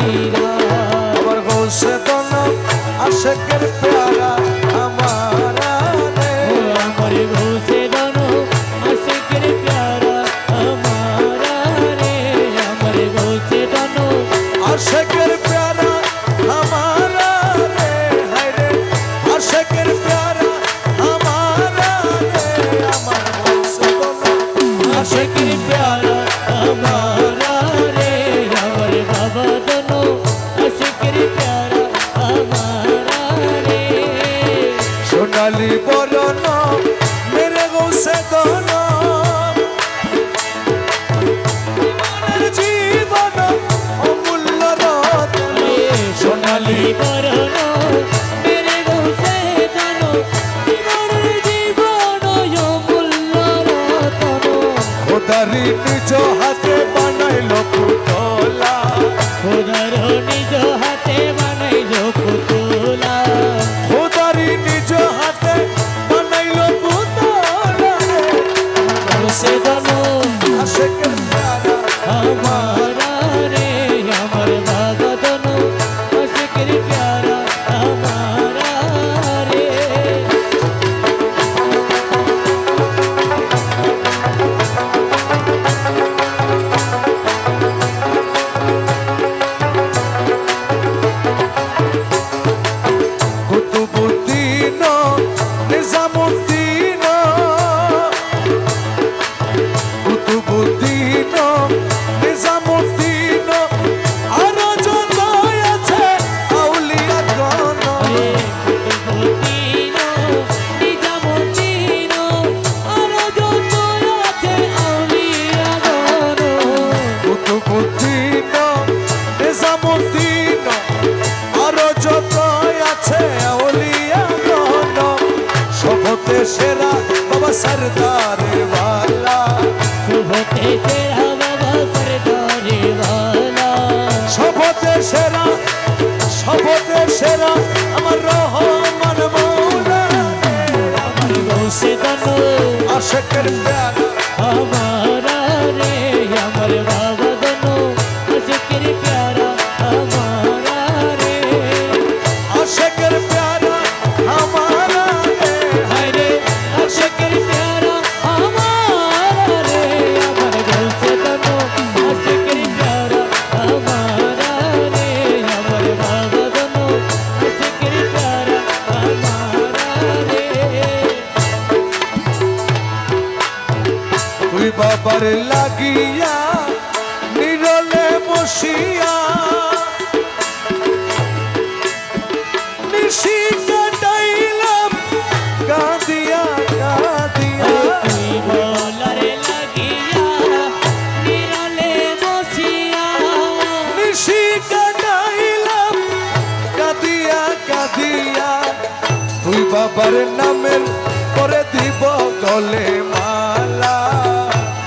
পীরা আমার গৌসে দোনো আশেকের প্যারা আমারা রে আমার গৌসে দোনো আশিকের প্যারা আমারা রে আমার গৌসে দোনো আশেকের প্যারা আমারা রে হায় রে আশেকের প্যারা আমারা রে আমার গৌসে দোনো আশিকের প্যারা আমারা রে আমার বাবা দোনো আশিকের প্যারা আমারা রে সোনালি বরণ মেরে গৌসে দোনো জীবন অমূল্য রতন সোনালি বরণ মেরে গৌসে দোনো জীবনের জীবন অমূল্য রতন খোদারি নিজ হাতে বানাইল পুতলা খোদার নিজ হাতে বানাইলো পুতুলা খোদারি নিজ হাতে বানাইল পুতলা গৌসে দোনো আশেকের প্যারা আমারা রে আমার বাবা দোনো আশিকের প্যারা আমারা রে কুতুবুদ্দিন নিজামুদ্দিন কুতুবুদ্দিন নিজামুদ্দিন আরো যত আছে আউলিয়াগণ কুতুবুদ্দিনো নিজামুদ্দিনো আরো যত আছে আউলিয়াগণ কুতুবুদ্দিন নিজামুদ্দিন আরো যত আছে আউলিয়াগণ সবতে সেরা বাবা সরদারে ওয়ালা শুভতে তেরা বাবা সরদারে ওয়ালা সবতে সেরা আমার রহমান মৌলা আমার গৌসে দোনো আশেকের প্যারা আমারা রে আমার বাবা দোনো আশিকের প্যারা আমারা রে আশেকের প্যারা আমারা রে হায় রে আশিকের প্যারা আমারা রে আমার গৌসে দোনো আশিকের প্যারা আমারা রে আমার বাবা দোনো আশিকের প্যারা আমারা রে তুই বাবার লাগিয়া নিরলে বসিয়া নিশি কাটাইলাম কাঁদিয়া কাঁদিয়া তুই বলারে লাগিয়া নিরালে বসিয়া নিশি কাটাইলাম কাঁদিয়া কাঁদিয়া তুই বাবার নামের করে দিব গলে মালা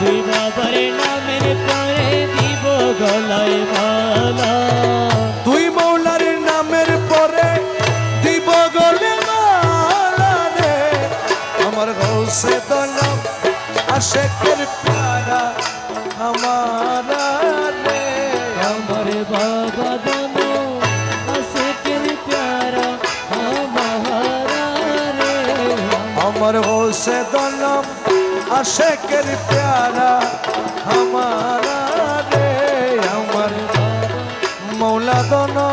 তুই বাবার নামের পরে দিব গলায় মালা তুই মৌলার নামের পরে দিব গলে মালা রে আমার গৌসে দোনো আশেকের প্যারা আমারা রে আমার বাবা দোনো আশিকের প্যারা আমারা রে আমার গৌসে দোনো আশেকের প্যারা আমারা রে আমার মৌলা দোনো